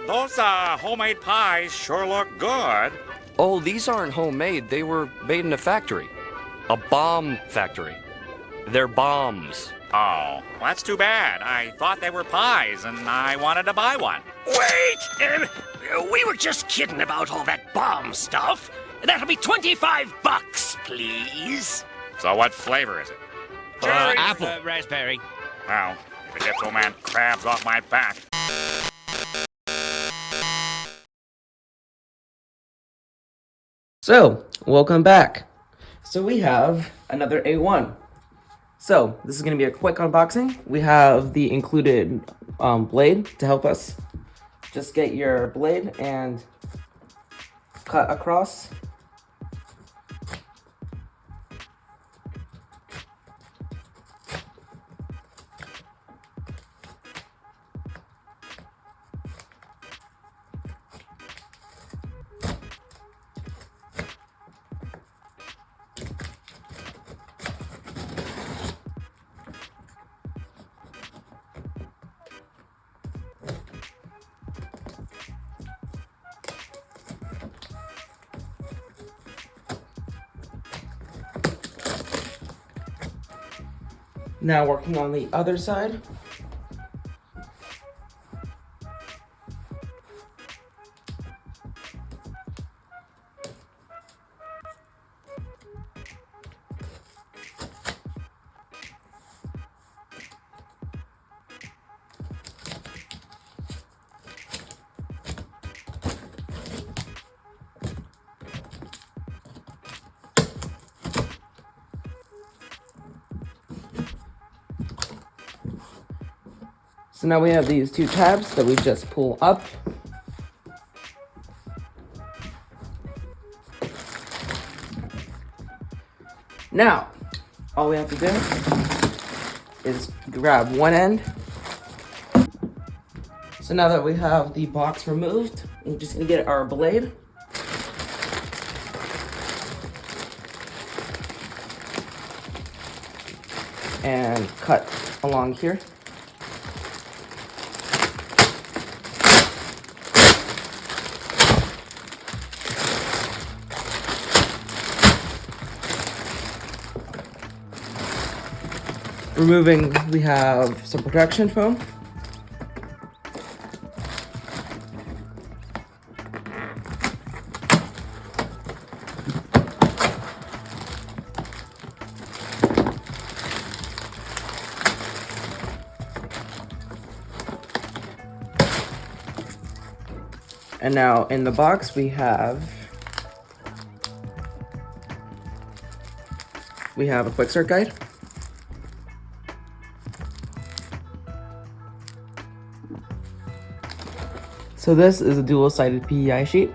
Those homemade pies sure look good. Oh, these aren't homemade. They were made in a factory. A bomb factory. They're bombs. Oh, that's too bad. I thought they were pies, and I wanted to buy one. Wait! We were just kidding about all that bomb stuff. That'll be $25, please. So what flavor is it? Apple. Raspberry. Well, if it gets old man crabs off my back. So, welcome back. So we have another A1. So, this is going to be a quick unboxing. We have the included blade to help us. Just get your blade and cut across. Now working on the other side. So now we have these two tabs that we just pull up. Now, all we have to do is grab one end. So now that we have the box removed, we're just gonna get our blade. And cut along here. Removing, we have some protection foam. And now in the box we have a quick start guide. So this is a dual-sided PEI sheet.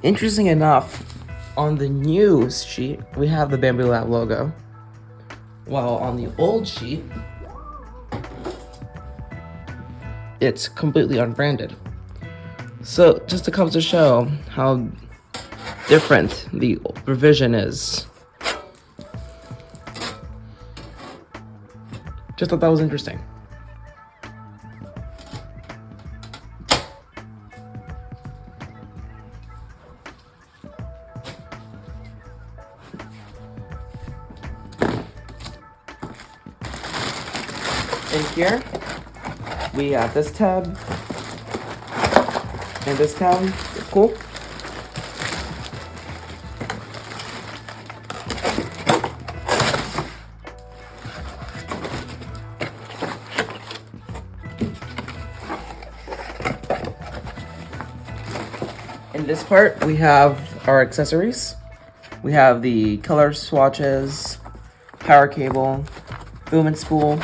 Interesting enough, on the new sheet, we have the Bambu Lab logo, while on the old sheet, it's completely unbranded. So just to come to show how different the revision is. Just thought that was interesting. In here, we have this tab and this tab. It's cool. In this part, we have our accessories. We have the color swatches, power cable, filament spool,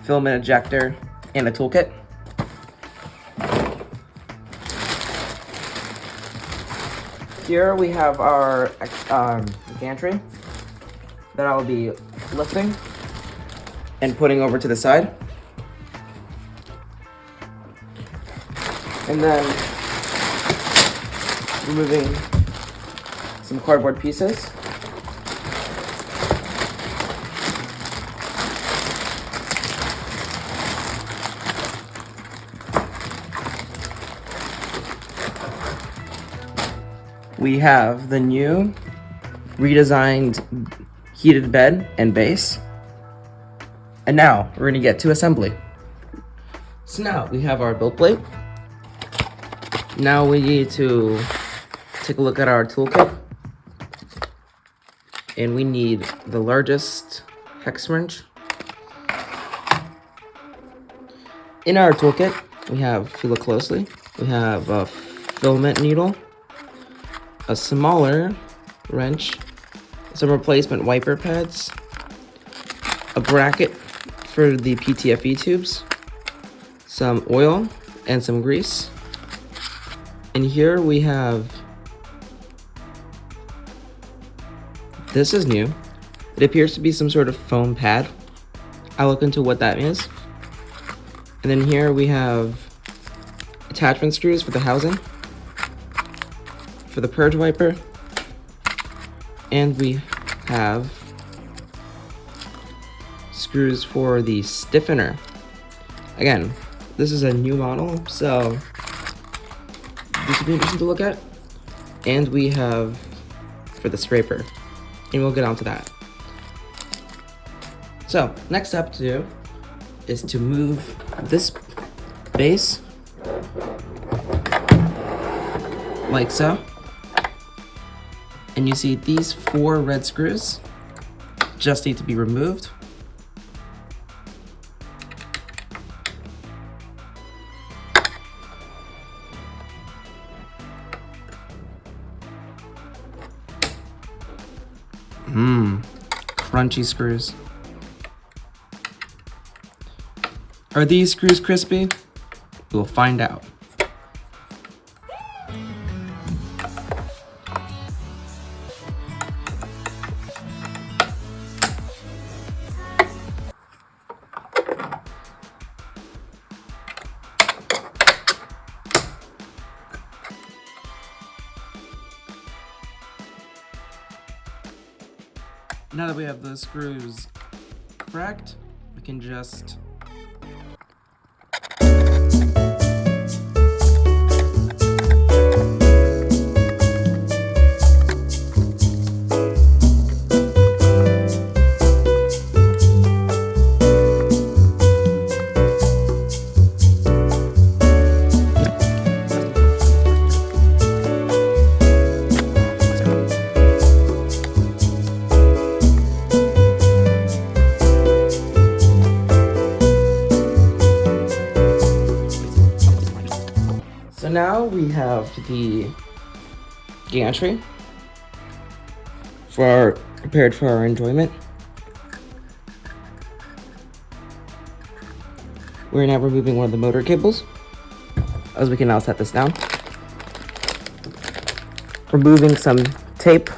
filament ejector, and a toolkit. Here we have our gantry that I'll be lifting and putting over to the side. And then removing some cardboard pieces. we have the new redesigned heated bed and base. And now we're gonna get to assembly. So now we have our build plate. Now we need to take a look at our toolkit. And we need the largest hex wrench. In our toolkit, we have, if you look closely, we have a filament needle, a smaller wrench, some replacement wiper pads, a bracket for the PTFE tubes, some oil, and some grease. And here we have, this is new. It appears to be some sort of foam pad. I'll look into what that is. And then here we have attachment screws for the housing, for the purge wiper, and we have screws for the stiffener. Again, this is a new model, so this will be interesting to look at. And we have for the scraper, and we'll get onto that. So, next step to do is to move this base like so. And you see these 4 red screws just need to be removed. Crunchy screws. Are these screws crispy? We'll find out. Now that we have the screws cracked, we can just So now we have the gantry prepared for our enjoyment. We're now removing one of the motor cables, as we can now set this down. Removing some tape.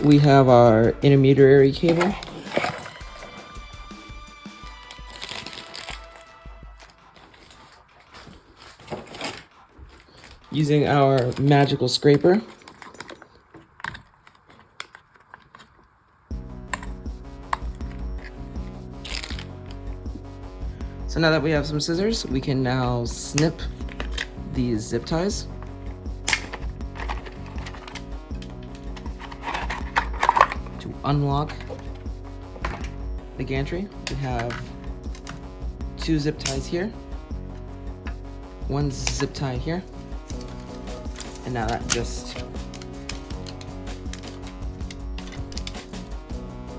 We have our intermediary cable. Using our magical scraper. So now that we have some scissors, we can now snip these zip ties. To unlock the gantry, we have 2 zip ties here, 1 zip tie here, and now that just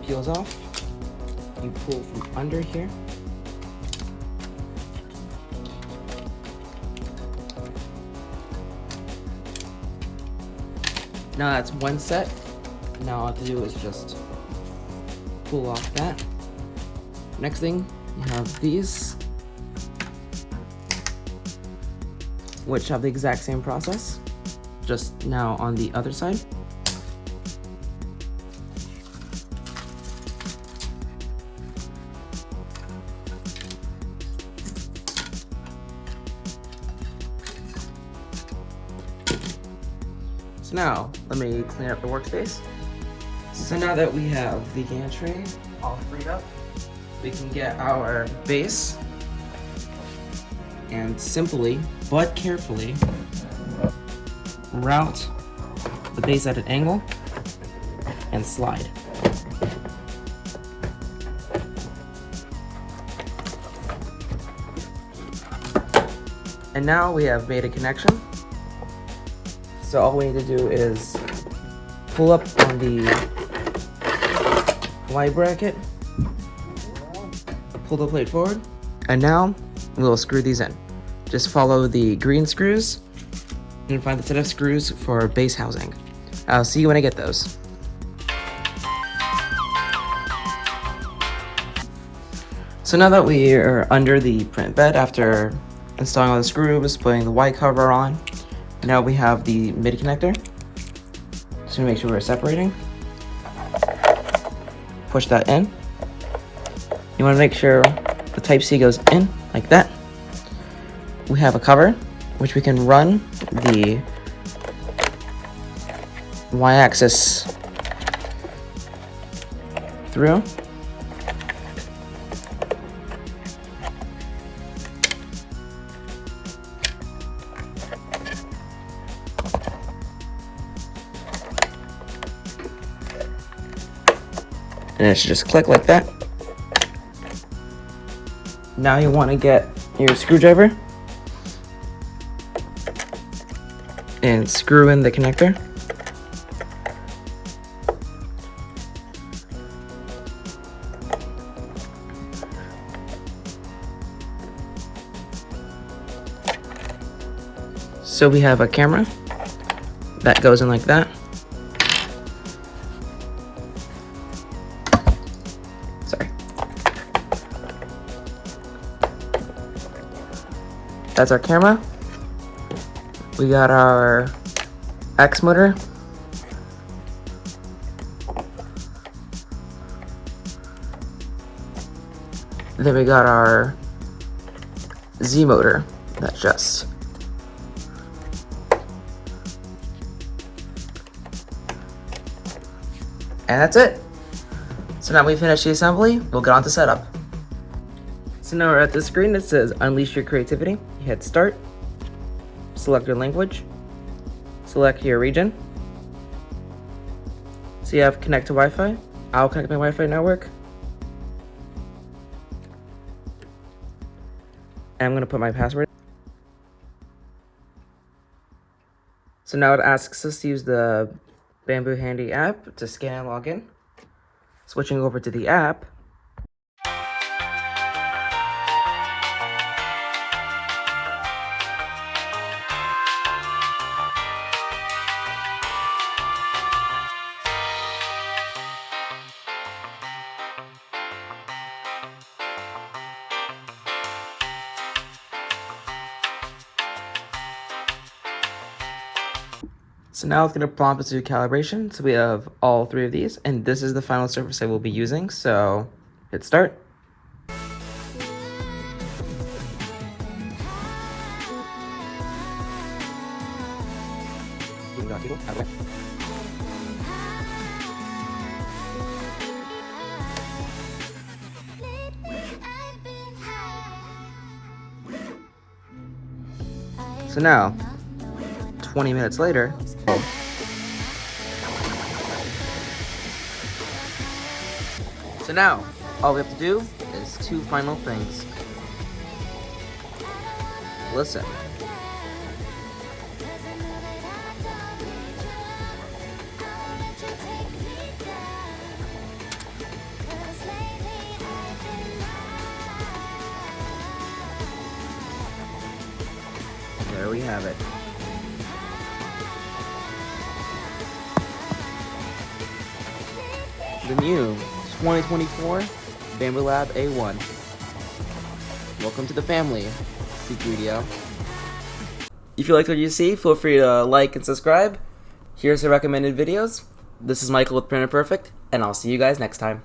peels off. You pull from under here. Now that's 1 set. Now all I have to do is just pull off that. Next thing, you have these, which have the exact same process, just now on the other side. So now, let me clean up the workspace. So now that we have the gantry all freed up, we can get our base and simply, but carefully, route the base at an angle and slide. And now we have made a connection. So all we need to do is pull up on the Y bracket, pull the plate forward, and now we'll screw these in. Just follow the green screws and find the set of screws for base housing. I'll see you when I get those. So now that we are under the print bed after installing all the screws, putting the Y cover on, now we have the mid connector. Just gonna make sure we're separating. Push that in. You wanna make sure the Type-C goes in like that. We have a cover, which we can run the Y-axis through. And it should just click like that. Now you want to get your screwdriver and screw in the connector. So we have a camera that goes in like that. Sorry. That's our camera. We got our X motor. Then we got our Z motor. That's just. And that's it. So now we finish the assembly, we'll get on to setup. So now we're at the screen that says Unleash Your Creativity. You hit Start, select your language, select your region. So you have Connect to Wi-Fi. I'll connect my Wi-Fi network. And I'm gonna put my password. So now it asks us to use the Bambu Handy app to scan and log in. Switching over to the app. So now it's going to prompt us to do calibration. So we have all three of these, and this is the final surface I will be using. So hit start. So now, 20 minutes later, so now, all we have to do is two final things. Listen. There we have it. The new 2024 Bambu Lab A1. Welcome to the family, Secredio. If you liked what you see, feel free to like and subscribe. Here's the recommended videos. This is Michael with Printer Perfect, and I'll see you guys next time.